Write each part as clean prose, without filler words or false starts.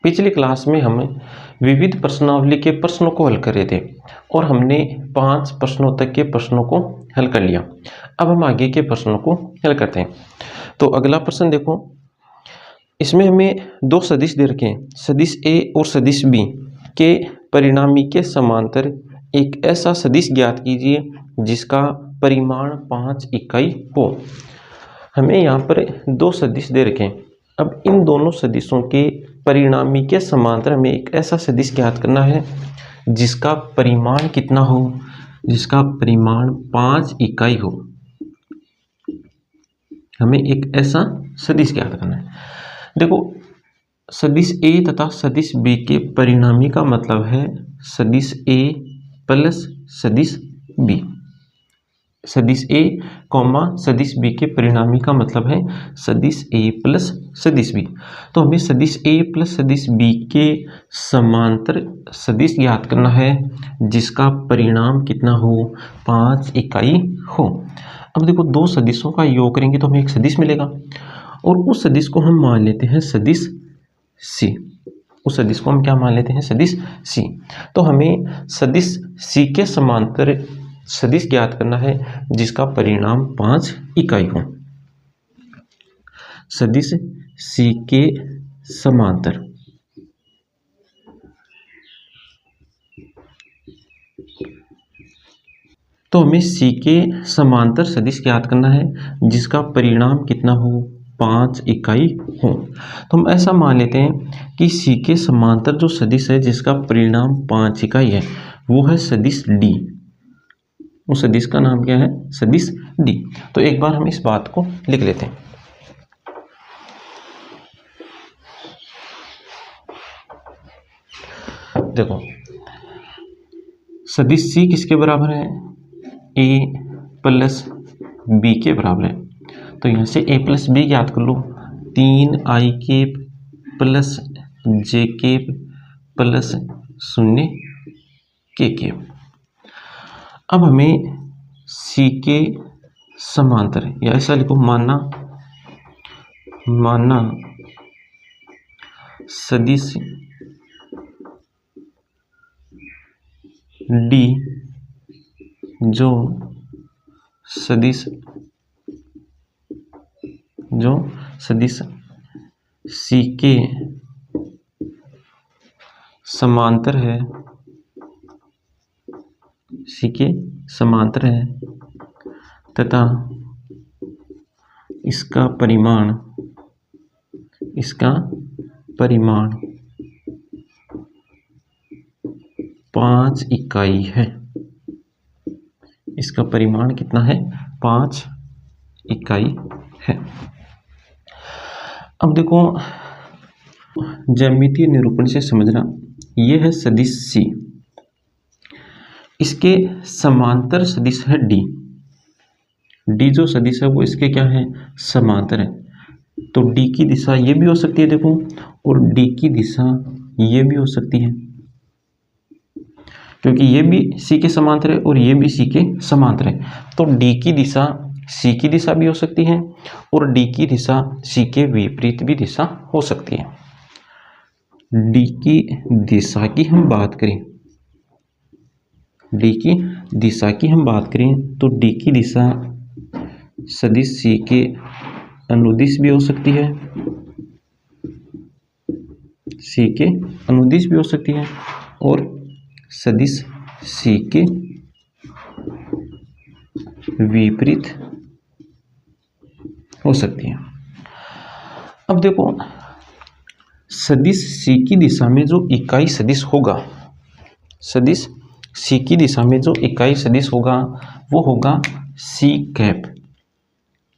पिछली क्लास में हम विविध प्रश्नावली के प्रश्नों को हल कर रहे थे और हमने 5 प्रश्नों तक के प्रश्नों को हल कर लिया। अब हम आगे के प्रश्नों को हल करते हैं। तो अगला प्रश्न देखो, इसमें हमें 2 सदिश दे रखे हैं, सदिश ए और सदिश बी के परिणामी के समांतर एक ऐसा सदिश ज्ञात कीजिए जिसका परिमाण 5 इकाई हो। हमें यहाँ पर 2 सदिश दे रखे हैं। अब इन दोनों सदिशों के परिणामी के समांतर हमें एक ऐसा सदिश ज्ञात करना है जिसका परिमाण कितना हो, जिसका परिमाण 5 इकाई हो। हमें एक ऐसा सदिश ज्ञात करना है। देखो, सदिश ए तथा सदिश बी के परिणामी का मतलब है सदिश ए प्लस सदिश बी। सदिश ए कॉमा सदिश बी के परिणामी का मतलब है सदिश ए प्लस सदिश बी। तो हमें सदिश ए प्लस सदिश बी के समांतर सदिश ज्ञात करना है जिसका परिणाम कितना हो, 5 इकाई हो। अब देखो, 2 सदिशों का योग करेंगे तो हमें एक सदिश मिलेगा और उस सदिश को हम मान लेते हैं सदिश सी। उस सदिश को हम क्या मान लेते हैं, सदिश सी। तो हमें सदिश सी के समांतर सदिश ज्ञात करना है जिसका परिणाम 5 इकाई हो। सदिश सी के समांतर तो हमें सी के समांतर सदिश ज्ञात करना है जिसका परिणाम कितना हो, 5 इकाई हो। तो हम ऐसा मान लेते हैं कि सी के समांतर जो सदिश है जिसका परिणाम 5 इकाई है वो है सदिश डी। उस सदिश का नाम क्या है, सदिश डी। तो एक बार हम इस बात को लिख लेते हैं। देखो, सदिश सी किसके बराबर है, ए प्लस बी के बराबर है। तो यहाँ से ए प्लस बी याद कर लो, 3i cap plus J cap plus 0 K cap. अब हमें सी के समांतर या ऐसा लिखो, माना सदिश डी जो सदिश सी के समांतर है, सी के समांतर है तथा इसका परिमाण 5 इकाई है। इसका परिमाण कितना है, 5 इकाई है। अब देखो, ज्यामितीय निरूपण से समझना, यह है सदिश सी, इसके समांतर सदिश है डी। डी जो सदिश है वो इसके क्या है, समांतर है। तो डी की दिशा ये भी हो सकती है देखो, और डी की दिशा ये भी हो सकती है, क्योंकि ये भी सी के समांतर है और ये भी सी के समांतर है। तो डी की दिशा सी की दिशा भी हो सकती है और डी की दिशा सी के विपरीत भी दिशा हो सकती है। डी की दिशा की हम बात करें, डी की दिशा की हम बात करें तो डी की दिशा सदिश सी के अनुदिश भी हो सकती है, सी के अनुदिश भी हो सकती है और सदिश सी के विपरीत हो सकती है। अब देखो, सदिश सी की दिशा में जो इकाई सदिश होगा, सदिश सी की दिशा में जो इकाई सदिश होगा वो होगा सी कैप।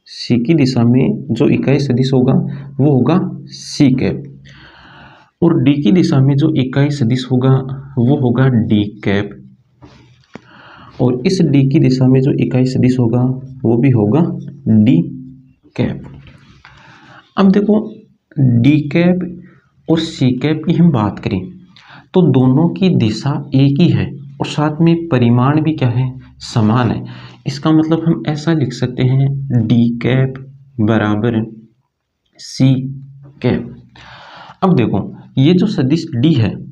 सी की दिशा में जो इकाई सदिश होगा वो होगा सी कैप, और डी की दिशा में जो इकाई सदिश होगा वो होगा डी कैप, और इस डी की दिशा में जो इकाई सदिश होगा वो भी होगा डी कैप। अब देखो, डी कैप और सी कैप की हम बात करें तो दोनों की दिशा एक ही है और साथ में परिमाण भी क्या है, समान है। इसका मतलब हम ऐसा लिख सकते हैं, डी कैप बराबर सी कैप। अब देखो, ये जो सदिश डी है,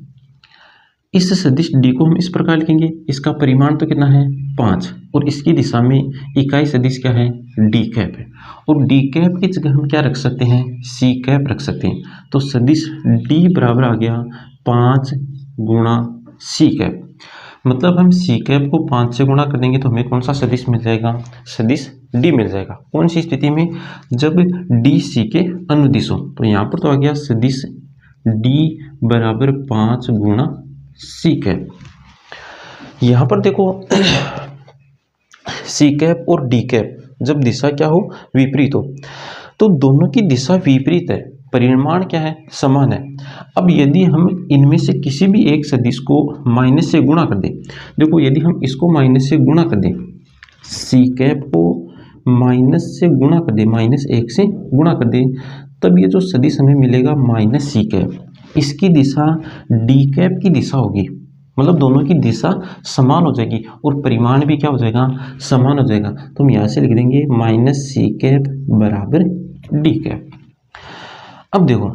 इस सदिश डी को हम इस प्रकार लिखेंगे, इसका परिमाण तो कितना है 5, और इसकी दिशा में इकाई सदिश क्या है डी कैप है, और डी कैप की जगह हम क्या रख सकते हैं सी कैप रख सकते हैं। तो सदिश डी बराबर आ गया 5 गुणा सी कैप, मतलब हम सी कैप को 5 से गुणा कर देंगे तो हमें कौन सा सदिश मिल जाएगा, सदिश डी मिल जाएगा। कौन सी स्थिति में, जब डी सी के अनुदिश हो। तो यहाँ पर तो आ गया सदिश डी बराबर 5 गुणा सी कैप। यहाँ पर देखो सी कैप और डी कैप जब दिशा क्या हो विपरीत हो, तो दोनों की दिशा विपरीत है, परिमाण क्या है समान है। अब यदि हम इनमें से किसी भी एक सदिश को माइनस से गुणा कर दें, देखो यदि हम इसको माइनस से गुणा कर दें, सी कैप को माइनस से गुणा कर दें, -1 से गुणा कर दें, तब ये जो सदिश हमें मिलेगा माइनस सी कैप, इसकी दिशा डी कैप की दिशा होगी, मतलब दोनों की दिशा समान हो जाएगी और परिमाण भी क्या हो जाएगा समान हो जाएगा। तो हम यहाँ से लिख देंगे माइनस सी कैप बराबर डी कैप। अब देखो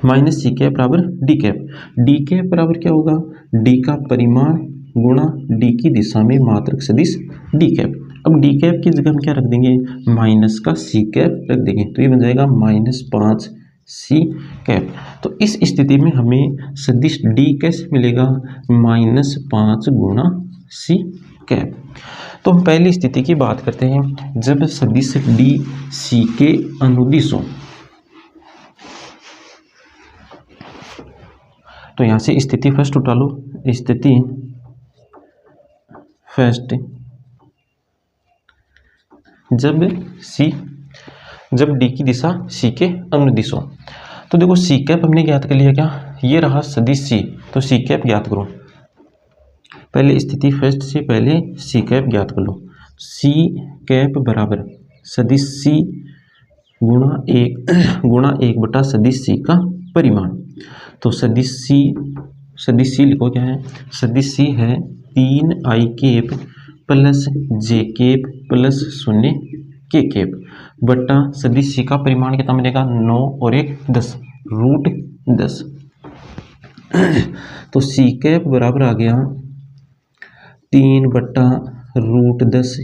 माइनस सी कैप बराबर डी कैप बराबर क्या होगा, डी का परिमाण गुणा डी की दिशा में मात्रक सदिश डी कैप। अब डी कैप की जगह हम क्या रख देंगे माइनस का सी कैप रख देंगे, तो ये बन जाएगा -5 सी कैप। तो इस स्थिति में हमें सदिश डी कैसे मिलेगा, -5 गुणा सी कैप। तो हम पहली स्थिति की बात करते हैं, जब सदिश डी सी के अनुदिश हो। तो यहाँ से स्थिति फर्स्ट उठा लो, स्थिति फर्स्ट, जब डी की दिशा सी के अनुदिश हो। तो देखो सी कैप हमने ज्ञात कर लिया, क्या ये रहा सदिश सी, तो सी कैप ज्ञात करो। पहले स्थिति फर्स्ट से पहले सी कैप ज्ञात कर लो। सी कैप बराबर सदिश सी गुणा 1 बटा सदिश सी का परिमाण। तो सदिश सी लिखो क्या है, सदिश सी है 3i कैप प्लस जे कैप प्लस 0 के कैप बटा सदिश सी का परिमाण कितना मिलेगा 9 और 1 10 √10। तो सी कैप बराबर आ गया 3 बटा √10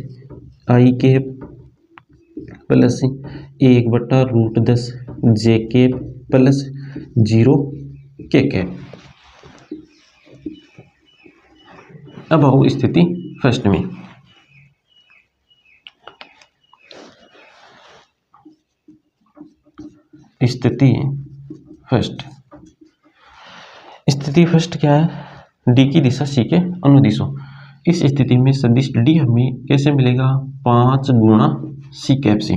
आई कैप प्लस 1 बटा √10 जे कैप प्लस 0 के कैप। अब आओ स्थिति फर्स्ट में। स्थिति फर्स्ट क्या है, डी की दिशा सी के अनुदिश हो। इस स्थिति में सदिश डी हमें कैसे मिलेगा 5 गुणा सी कैप से।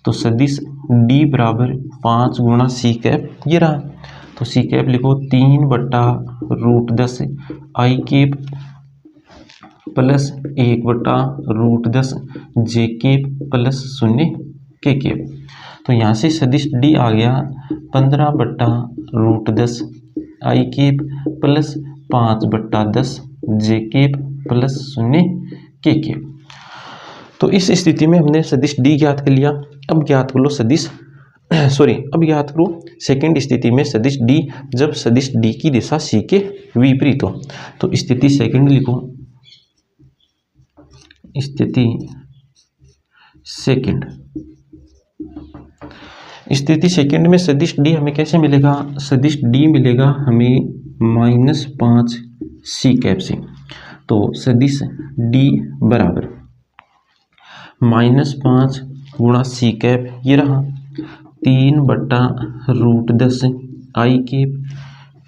तो सदिश डी बराबर 5 गुणा सी कैप ये रहा। तो सी कैप लिखो 3 बटा √10 आई कैप प्लस 1 बटा √10 जे कैप प्लस 0 के कैप। तो यहाँ से सदिश डी आ गया 15 बटा √10 आई कैप प्लस 5 बटा 10 जे कैप प्लस 0 के कैप। तो इस स्थिति में हमने सदिश डी ज्ञात कर लिया। अब ज्ञात कर लो अब ज्ञात करो सेकेंड स्थिति में सदिश डी, जब सदिश डी की दिशा सी के विपरीत हो। तो स्थिति सेकेंड लिखो, स्थिति सेकेंड में सदिश डी हमें कैसे मिलेगा, सदिश डी मिलेगा हमें -5 सी कैप से। तो सदिश डी बराबर -5 गुणा सी कैप ये रहा 3 बटा √10 आई कैप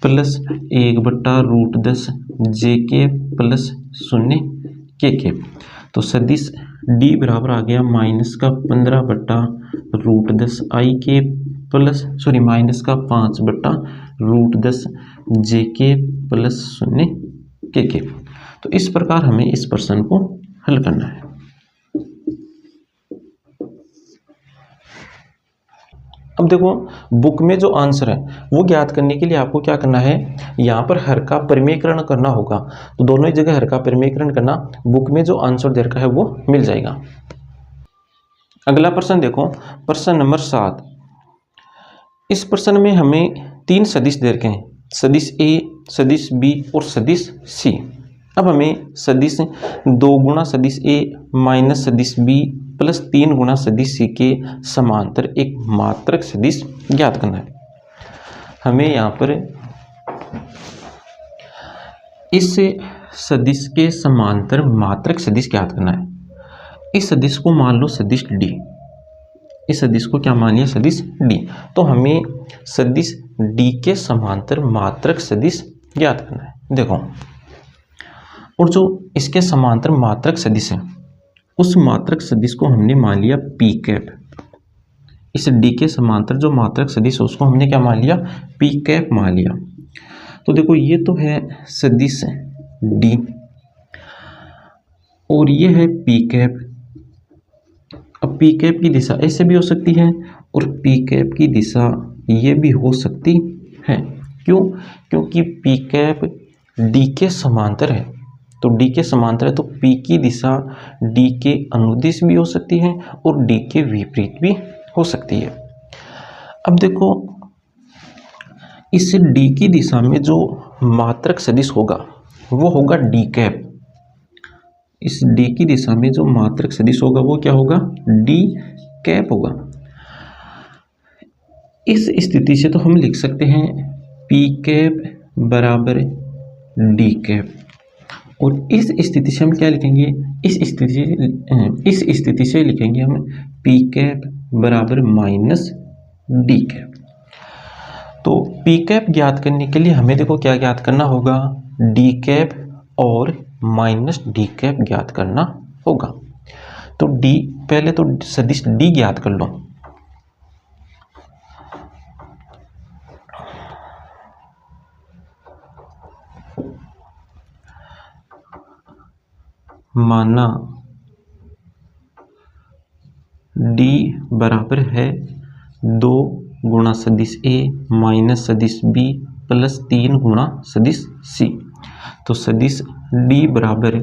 प्लस 1 बटा √10 जे कैप प्लस 0 के कैप। तो सदिश डी बराबर आ गया -15 बटा √10 आई कैप प्लस -5 बटा √10 जे कैप प्लस 0 के कैप। तो इस प्रकार हमें इस प्रश्न को हल करना है। अब देखो बुक में जो आंसर है वो ज्ञात करने के लिए आपको क्या करना है, यहाँ पर हर का परिमेयकरण करना होगा। तो दोनों ही जगह हर का परिमेयकरण करना, बुक में जो आंसर दे रखा है वो मिल जाएगा। अगला प्रश्न देखो, प्रश्न नंबर 7। इस प्रश्न में हमें तीन सदिश दे रखे हैं, सदिश ए, सदिश बी और सदिश सी। अब हमें सदिश 2 गुणा सदिश ए माइनस सदिश बी प्लस 3 गुणा सदिश सी के समांतर एक मात्रक सदिश ज्ञात करना है। हमें यहाँ पर इस सदिश के समांतर मात्रक सदिश ज्ञात करना है। इस सदिश को मान लो सदिश डी, इस सदिश को क्या मान लिया, सदिश डी। तो हमें सदिश डी के समांतर मात्रक सदिश ज्ञात करना है। देखो, और जो इसके समांतर मात्रक सदिश है उस मात्रक सदिश को हमने मान लिया पी कैप। इस डी के समांतर जो मात्रक सदिश है उसको हमने क्या मान लिया, पी कैप मान लिया। तो देखो ये तो है सदिश डी और ये है पी कैप। अब पी कैप की दिशा ऐसे भी हो सकती है और पी कैप की दिशा ये भी हो सकती है। क्यों? क्योंकि पी कैप डी के समांतर है। तो डी के समांतर है तो पी की दिशा डी के अनुदिश भी हो सकती है और डी के विपरीत भी हो सकती है। अब देखो, इस डी की दिशा में जो मात्रक सदिश होगा वो होगा डी कैप। इस डी की दिशा में जो मात्रक सदिश होगा वो क्या होगा, डी कैप होगा। इस स्थिति से तो हम लिख सकते हैं पी कैप बराबर डी कैप। और इस स्थिति से हम क्या लिखेंगे, इस स्थिति से लिखेंगे हम पी कैप बराबर माइनस डी कैप। तो पी कैप ज्ञात करने के लिए हमें देखो क्या ज्ञात करना होगा, डी कैप और माइनस डी कैप ज्ञात करना होगा। तो डी, पहले तो सदिश डी ज्ञात कर लो। माना डी बराबर है 2 गुणा सदिश ए माइनस सदिश बी प्लस 3 गुणा सदिश सी। तो सदिश डी बराबर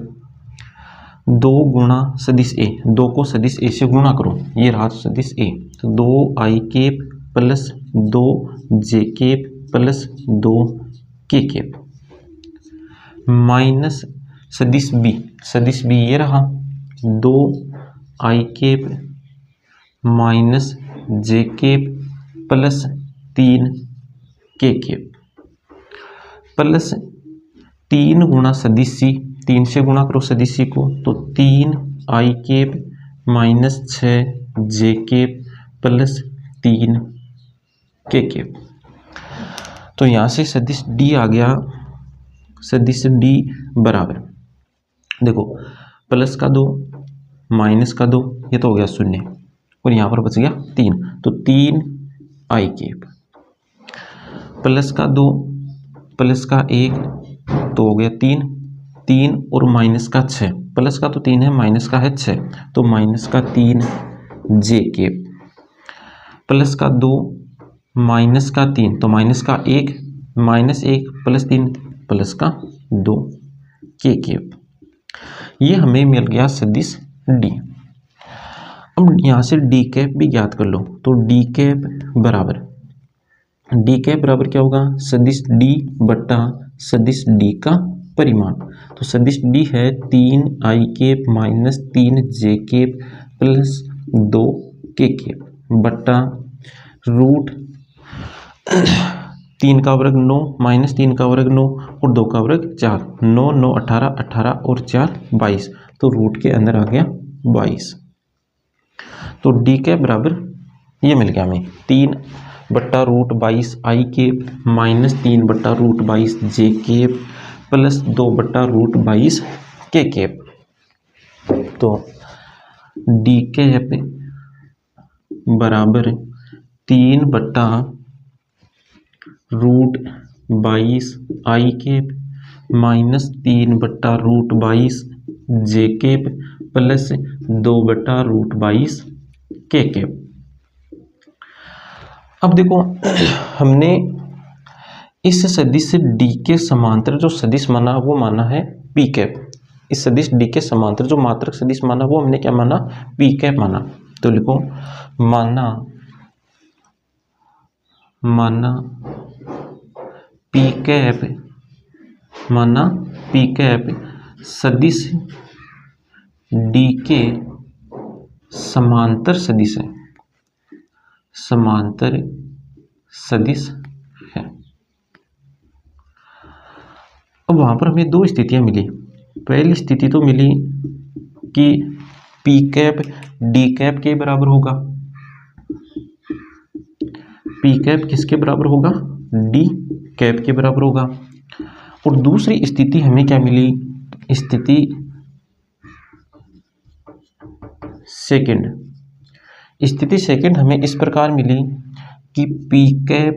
2 गुणा सदिश ए, 2 को सदिश ए से गुणा करो, ये रहा सदिश ए। तो 2 I cap plus 2 J cap plus 2 K cap minus सदिश बी ये रहा 2 I cap minus J cap plus 3 K cap plus 3 गुणा सदिश सी, 3 से गुणा करो सदिश सी को, तो 3 I cap minus 6 J cap plus 3 K cap. तो यहाँ से सदिश डी आ गया, सदिश डी बराबर देखो प्लस का 2 माइनस का 2, ये तो हो गया 0 और यहाँ पर बच गया 3। तो 3 आई केप प्लस का 2 प्लस का 1 तो हो गया 3 और माइनस का 6, प्लस का तो 3 है माइनस का है 6, तो माइनस का 3 जे केप प्लस का 2 माइनस का 3, तो माइनस का 1 माइनस 1 प्लस 3 प्लस का 2 के केप। ये हमें मिल गया सदिश डी। अब यहाँ से डी कैप भी ज्ञात कर लो। तो डी कैप बराबर क्या होगा, सदिश डी बटा सदिश डी का परिमाण। तो सदिश डी है 3 I cap minus 3 J cap plus 2 K cap बटा रूट 3 का वर्ग 9 माइनस 3 का वर्ग 9 और 2 का वर्ग 4, 9 9 18 18 और 4 22, तो रूट के अंदर आ गया 22। तो डी के बराबर ये मिल गया हमें 3 बट्टा रूट 22 आई केप माइनस 3 बट्टा रूट 22 जे केप प्लस 2 बट्टा रूट 22 के केप। तो डी कैप बराबर 3 बट्टा रूट 22 आई केप माइनस 3 बट्टा रूट 22 जे केप प्लस 2 बट्टा रूट 22 के केप। अब देखो हमने इस सदिश डी के समांतर जो सदिश माना वो माना है पी कैप। इस सदिश डी के समांतर जो मात्रक सदिश माना वो हमने क्या माना, पी कैप माना। तो लिखो माना पी कैप माना पी कैप सदिश डी के समांतर सदिश है, समांतर सदिश है। अब वहां पर हमें दो स्थितियां मिली। पहली स्थिति तो मिली कि पी कैप डी कैप के बराबर होगा, पी कैप किसके बराबर होगा, डी कैप के बराबर होगा। और दूसरी स्थिति हमें क्या मिली, स्थिति सेकंड, स्थिति सेकंड हमें इस प्रकार मिली कि P cap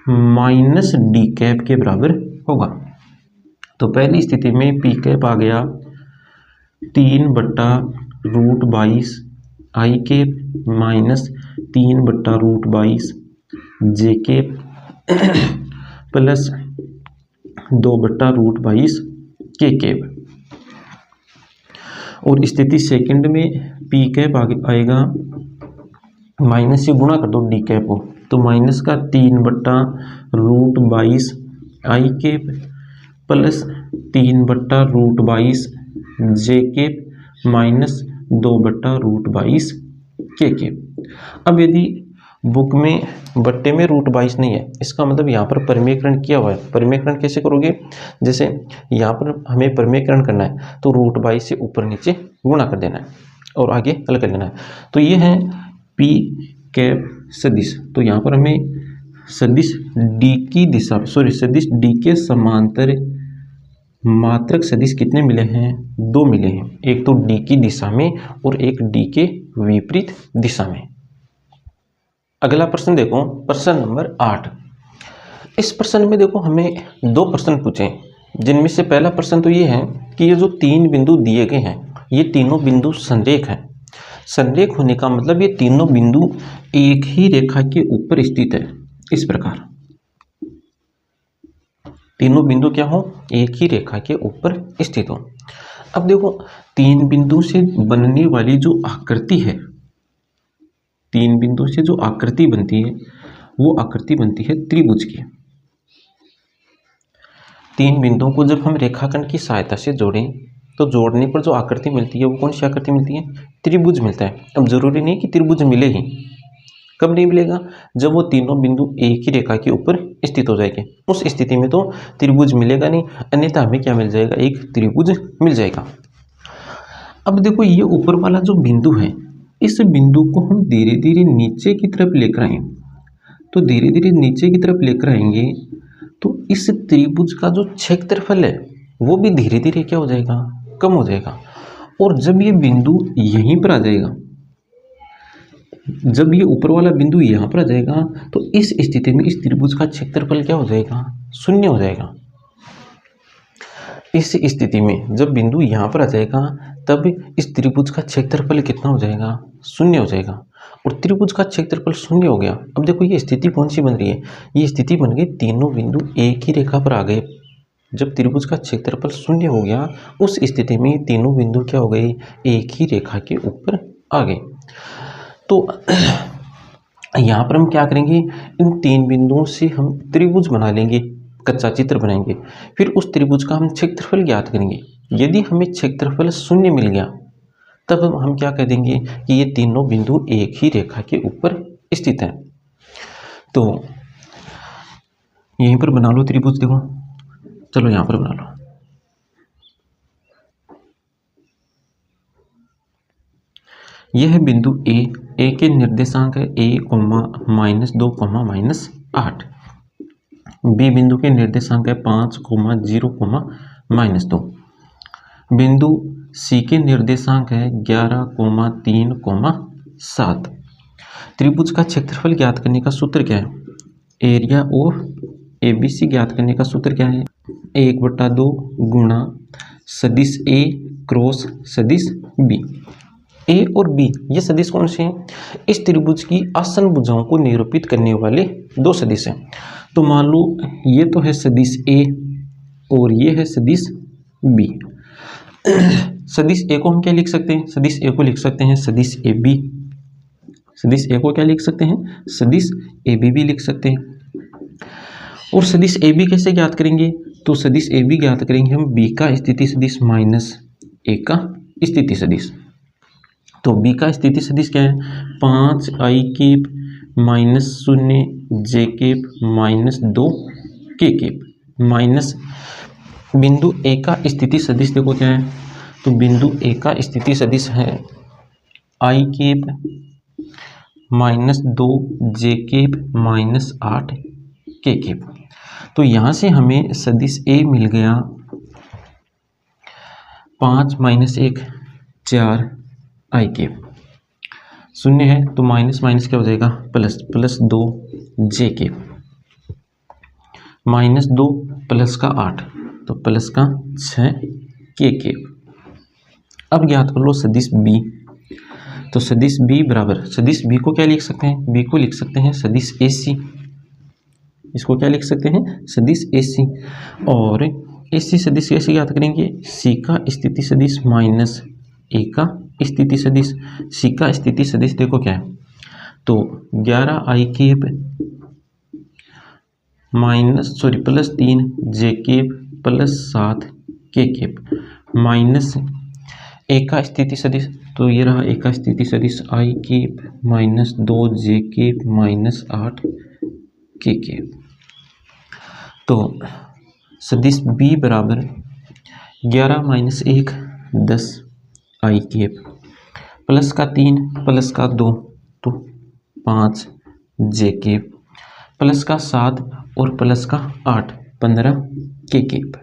minus D cap के बराबर होगा। तो पहली स्थिति में पी कैप आ गया 3/√22 आई कैप माइनस 3/√22 जे कैप प्लस 2/√22 के कैप। और स्थिति सेकंड में पी कैप आएगा, माइनस से गुणा कर दो डी कैप को, तो माइनस का 3/√22 आई कैप प्लस 3/√22 जे कैप माइनस 2/√22 के कैप। अब यदि बुक में बट्टे में √22 नहीं है, इसका मतलब यहाँ पर परिमेयकरण किया हुआ है। परिमेयकरण कैसे करोगे, जैसे यहाँ पर हमें परिमेयकरण करना है तो √22 से ऊपर नीचे गुणा कर देना है और आगे हल कर लेना है। तो ये है पी कैप सदिश। तो यहाँ पर हमें सदिश डी की दिशा सदिश डी के समांतर मात्रक सदिश कितने मिले हैं, दो मिले हैं, एक तो डी की दिशा में और एक डी के विपरीत दिशा में। अगला प्रश्न देखो, प्रश्न नंबर 8। इस प्रश्न में देखो हमें दो प्रश्न पूछे, जिनमें से पहला प्रश्न तो ये है कि ये जो तीन बिंदु दिए गए हैं ये तीनों बिंदु संरेख हैं। संरेख होने का मतलब ये तीनों बिंदु एक ही रेखा के ऊपर स्थित है। इस प्रकार तीनों बिंदु क्या हो, एक ही रेखा के ऊपर स्थित हो। अब देखो तीन बिंदु से बनने वाली जो आकृति है, तीन बिंदु से जो आकृति बनती है वो आकृति बनती है त्रिभुज की। तीन बिंदुओं को जब हम रेखाखंड की सहायता से जोड़ें तो जोड़ने पर जो आकृति मिलती है वो कौन सी आकृति मिलती है, त्रिभुज मिलता है। अब जरूरी नहीं कि त्रिभुज मिले ही, कब नहीं मिलेगा, जब वो तीनों बिंदु एक ही रेखा के ऊपर स्थित हो जाएंगे, उस स्थिति में तो त्रिभुज मिलेगा नहीं, अन्यथा हमें क्या मिल जाएगा, एक त्रिभुज मिल जाएगा। अब देखो ये ऊपर वाला जो बिंदु है, इस बिंदु को हम धीरे धीरे नीचे की तरफ लेकर आए, तो धीरे धीरे नीचे की तरफ लेकर आएंगे तो इस त्रिभुज का जो क्षेत्रफल है वो भी धीरे धीरे क्या हो जाएगा, कम हो जाएगा। और जब ये बिंदु यहीं पर आ जाएगा, जब ये ऊपर वाला बिंदु यहाँ पर आ जाएगा तो इस स्थिति में इस त्रिभुज का क्षेत्रफल क्या हो जाएगा, शून्य हो जाएगा। इस स्थिति में जब बिंदु यहाँ पर आ जाएगा तब इस त्रिभुज का क्षेत्रफल कितना हो जाएगा, शून्य हो जाएगा। और त्रिभुज का क्षेत्रफल शून्य हो गया। अब देखो ये स्थिति कौन सी बन रही है, ये स्थिति बन गई तीनों बिंदु एक ही रेखा पर आ गए। जब त्रिभुज का क्षेत्रफल शून्य हो गया उस स्थिति में तीनों बिंदु क्या हो गए, एक ही रेखा के ऊपर आ गए। तो यहाँ पर हम क्या करेंगे, इन तीन बिंदुओं से हम त्रिभुज बना लेंगे, कच्चा चित्र बनाएंगे, फिर उस त्रिभुज का हम क्षेत्रफल ज्ञात करेंगे। यदि हमें क्षेत्रफल शून्य मिल गया तब हम क्या कह देंगे कि ये तीनों बिंदु एक ही रेखा के ऊपर स्थित हैं। तो यहीं पर बना लो त्रिभुज, देखो चलो यहाँ पर बना लो। यह है बिंदु ए के निर्देशांक है a, -2, -8। बी बिंदु के निर्देशांक है 5, 0, -2। बिंदु सी के निर्देशांक है 11, 3, 7। त्रिभुज का क्षेत्रफल ज्ञात करने का सूत्र क्या है, एरिया ऑफ ABC ज्ञात करने का सूत्र क्या है, 1/2 गुणा सदिश A क्रॉस सदिश B। ए और बी ये सदिश कौन से हैं, इस त्रिभुज की आसन भुजाओं को निरूपित करने वाले दो सदिश हैं। तो मान लो ये तो है सदिश ए और ये है सदिश बी। सदिश ए को हम क्या लिख सकते हैं, सदिश ए को लिख सकते हैं सदिश ए बी। सदिश ए को क्या लिख सकते हैं, सदिश ए बी भी लिख सकते हैं। और सदिश ए बी कैसे ज्ञात करेंगे? तो सदिश ए बी ज्ञात करेंगे हम बी का स्थिति सदिश माइनस ए का स्थिति सदिश। तो बी का स्थिति सदिश क्या है? 5i³ -0 j³ -2 k³ माइनस बिंदु ए का स्थिति सदिश देखो क्या है? तो बिंदु ए का स्थिति सदिश है i³ -2 j³ -8 k³। तो यहाँ से हमें सदिश ए मिल गया 5 - 1 4 i³, शून्य है तो माइनस माइनस क्या हो जाएगा? प्लस, प्लस 2 j³ -2 प्लस का 8 तो प्लस का 6 k³। अब ज्ञात कर लो सदिश बी। तो सदिश बी बराबर, सदिश बी को क्या लिख सकते हैं? बी को लिख सकते हैं सदिश ए सी। इसको क्या लिख सकते हैं? सदिश ए सी। और ए सी सदिश कैसे ज्ञात करेंगे? सी का स्थिति सदिश माइनस ए का स्थिति सदिश। सी का स्थिति सदिश देखो क्या है? तो 11i³ plus 3 j³ plus 7 k³ minus ए का स्थिति सदिश। तो ये रहा ए का स्थिति सदिश i³ -2 j³ -8 k³। तो सदिश बी बराबर 11 - 1 10 i³ प्लस का 3 प्लस का 2 तो 5 j³ प्लस का 7 और प्लस का 8 15 k³।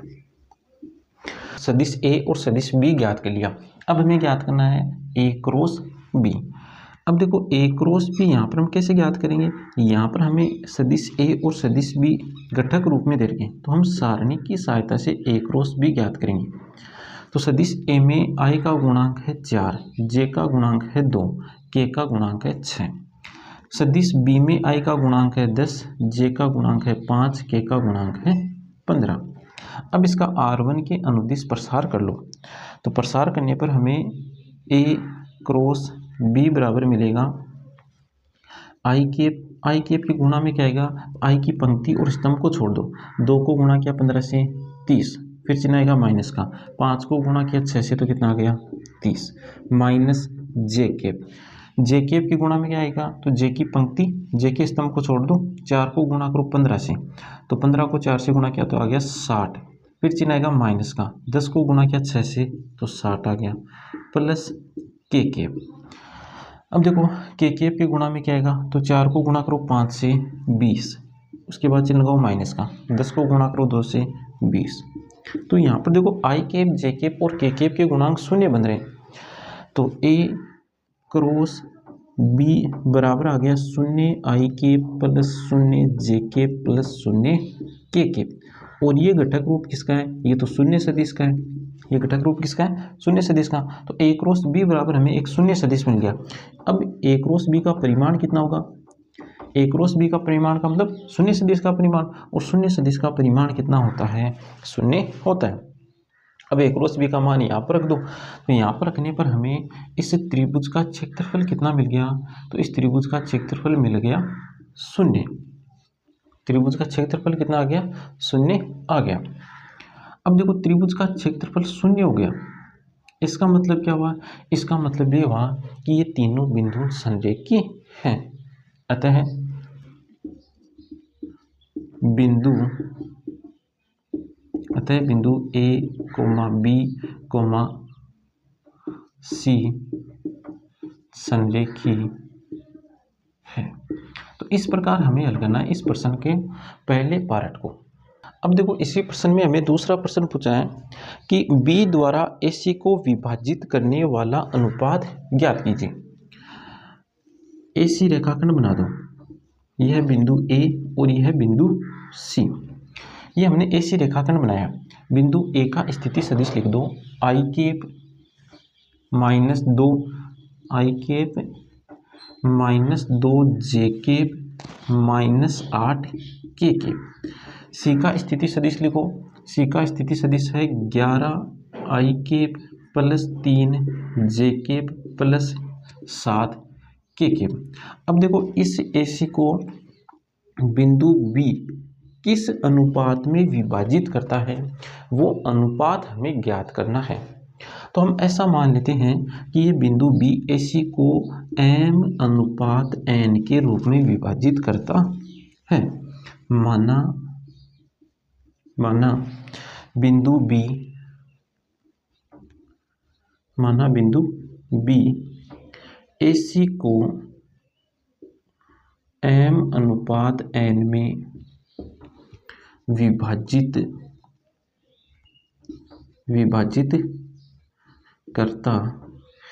सदिश ए और सदिश बी ज्ञात कर लिया। अब हमें ज्ञात करना है ए क्रॉस बी। अब देखो ए क्रॉस बी यहाँ पर हम कैसे ज्ञात करेंगे? यहाँ पर हमें सदिश ए और सदिश बी घटक रूप में दे रखे हैं, तो हम सारणी की सहायता से ए क्रॉस बी ज्ञात करेंगे। तो सदिश ए में आई का गुणांक है 4, जे का गुणांक है 2, के का गुणांक है 6। सदिश बी में आई का गुणांक है 10, जे का गुणांक है 5, के का गुणांक है 15। अब इसका R1 के अनुदिश प्रसार कर लो। तो प्रसार करने पर हमें ए क्रॉस बी बराबर मिलेगा i³ के गुणा में क्या आएगा? आई की पंक्ति और स्तंभ को छोड़ दो। 2 को गुणा किया 15 से 30, फिर चिन्ह आएगा माइनस का। 5 को गुणा किया 6 से तो कितना आ गया? 30 माइनस j³ के गुणा में क्या आएगा? तो जे की पंक्ति, जे के स्तंभ को छोड़ दो। 4 को गुणा करो 15 से, तो 15 को 4 से गुणा किया तो आ गया 60, फिर चिन्ह आएगा माइनस का। 10 को गुणा किया 6 से तो 60 आ गया, प्लस k³। अब देखो k³ के गुणा में क्या आएगा? तो 4 को गुणा करो 5 से 20, उसके बाद चिन्ह लगाओ माइनस का। 10 को गुणा करो 2 से 20। तो यहाँ पर देखो i³ j³ और k³ के गुणांक शून्य बन रहे हैं। तो ए क्रॉस बी बराबर आ गया 0 i³ plus 0 j³ plus 0 k³। और ये घटक रूप किसका है? ये तो शून्य सदिश का है। ये घटक रूप किसका है? शून्य सदिश का। तो ए क्रॉस बी बराबर हमें एक शून्य सदिश मिल गया। अब ए क्रॉस बी का परिमाण कितना होगा? ए क्रॉस बी का परिमाण का मतलब शून्य सदिश का परिमाण, और शून्य सदिश का परिमाण कितना होता है? शून्य होता है। अब ए क्रॉस बी का मान यहाँ पर रख दो। तो यहाँ पर रखने पर हमें इस त्रिभुज का क्षेत्रफल कितना मिल गया? तो इस त्रिभुज का क्षेत्रफल मिल गया 0। त्रिभुज का क्षेत्रफल कितना आ गया? 0 आ गया। अब देखो त्रिभुज का क्षेत्रफल 0 हो गया, इसका मतलब क्या हुआ? इसका मतलब ये हुआ कि ये तीनों बिंदु संरेखीय हैं। अतः बिंदु ए, बी, सी संरेखीय है। तो इस प्रकार हमें हल करना है इस प्रश्न के पहले पार्ट को। अब देखो इसी प्रश्न में हमें दूसरा प्रश्न पूछा है कि बी द्वारा AC को विभाजित करने वाला अनुपात ज्ञात कीजिए। AC रेखाखंड बना दो, यह बिंदु A और यह बिंदु C। ये हमने AC रेखाखंड बनाया। बिंदु A का स्थिति सदिश लिख दो i³ -2 i³ -2 j³ -8 k³। सी का स्थिति सदिश लिखो। सी का स्थिति सदिश है 11 i³ plus 3 j³ plus 7 k³। अब देखो इस AC को बिंदु B किस अनुपात में विभाजित करता है, वो अनुपात हमें ज्ञात करना है। तो हम ऐसा मान लेते हैं कि ये बिंदु बी ए सी को m अनुपात n के रूप में विभाजित करता है। माना बिंदु बी ए सी को m अनुपात n में विभाजित करता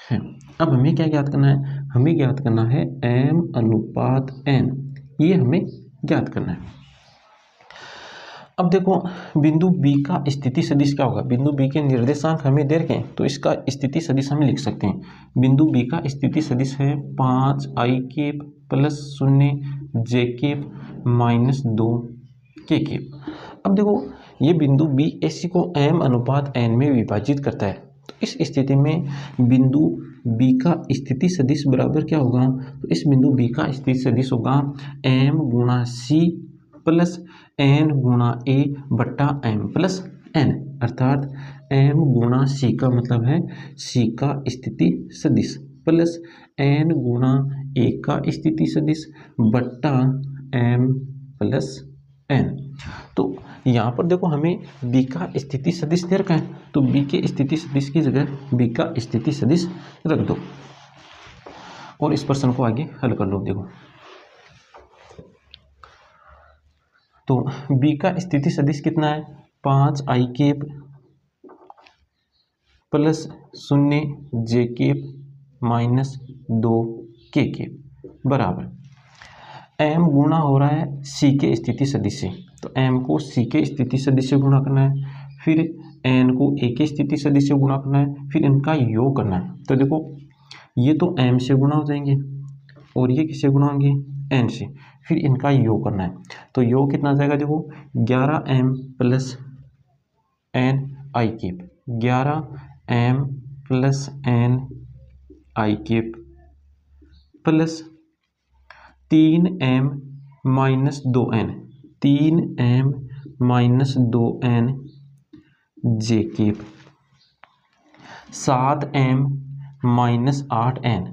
है। अब हमें क्या ज्ञात करना है? हमें ज्ञात करना है m अनुपात n, ये हमें ज्ञात करना है। अब देखो बिंदु B का स्थिति सदिश क्या होगा? बिंदु B के निर्देशांक हमें दे रखे हैं तो इसका स्थिति सदिश हम लिख सकते हैं। बिंदु B का स्थिति सदिश है 5i plus 0j minus 2k। अब देखो ये बिंदु B AC को m अनुपात n में विभाजित करता है, तो इस स्थिति में बिंदु B का स्थिति सदिश बराबर क्या होगा? तो इस बिंदु B का स्थिति सदिश होगा m गुणा c प्लस n गुणा a बट्टा m प्लस n, अर्थात m गुणा c का मतलब है c का स्थिति सदिश प्लस n गुणा a का स्थिति सदिश बट्टा m प्लस n। तो यहाँ पर देखो हमें b का स्थिति सदिश दे रखा है, तो b के स्थिति सदिश की जगह b का स्थिति सदिश रख दो और इस प्रश्न को आगे हल कर लो। देखो तो b का स्थिति सदिश कितना है? 5i plus 0j minus 2k बराबर m गुणा हो रहा है c के स्थिति सदिश से, तो m को c के स्थिति सदिश से गुणा करना है, फिर n को a के स्थिति सदिश से गुणा करना है, फिर इनका योग करना है। तो देखो ये तो m से गुणा हो जाएंगे और ये किससे गुणा होंगे? n से, फिर इनका योग करना है। तो योग कितना आ जाएगा? देखो 11m plus n i 11m plus n i plus 3m minus 2n 3m minus 2n j 7m minus 8n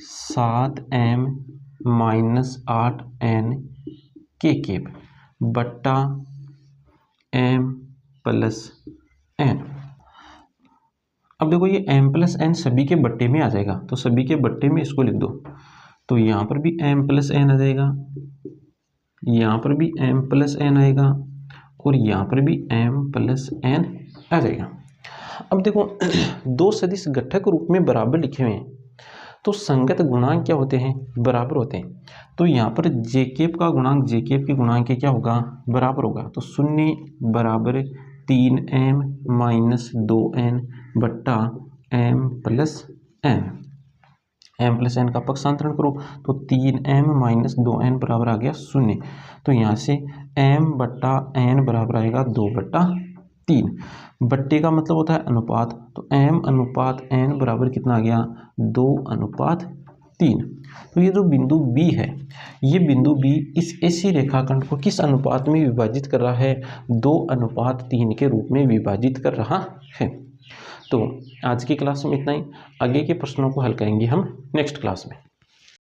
7m minus 8n k बट्टा m प्लस n। अब देखो ये m प्लस n सभी के बट्टे में आ जाएगा, तो सभी के बट्टे में इसको लिख दो। तो यहाँ पर भी m प्लस n आ जाएगा, यहाँ पर भी m प्लस n आएगा और यहाँ पर भी m प्लस n आ जाएगा। अब देखो दो सदिश घटक रूप में बराबर लिखे हुए हैं, तो संगत गुणांक क्या होते हैं? बराबर होते हैं। तो यहाँ पर j का गुणांक j के गुणांक के क्या होगा? बराबर होगा। तो 0 बराबर 3m माइनस 2n बट्टा m plus n। m plus n का पक्षांतरण करो तो 3m माइनस 2n बराबर आ गया 0। तो यहाँ से m बट्टा n बराबर आएगा 2 बट्टा 3। बट्टे का मतलब होता है अनुपात, तो m अनुपात n बराबर कितना आ गया? 2 अनुपात 3। तो ये जो बिंदु B है, ये बिंदु B इस AC रेखाखंड को किस अनुपात में विभाजित कर रहा है? 2 अनुपात 3 के रूप में विभाजित कर रहा है। तो आज की क्लास में इतना ही, आगे के प्रश्नों को हल करेंगे हम नेक्स्ट क्लास में।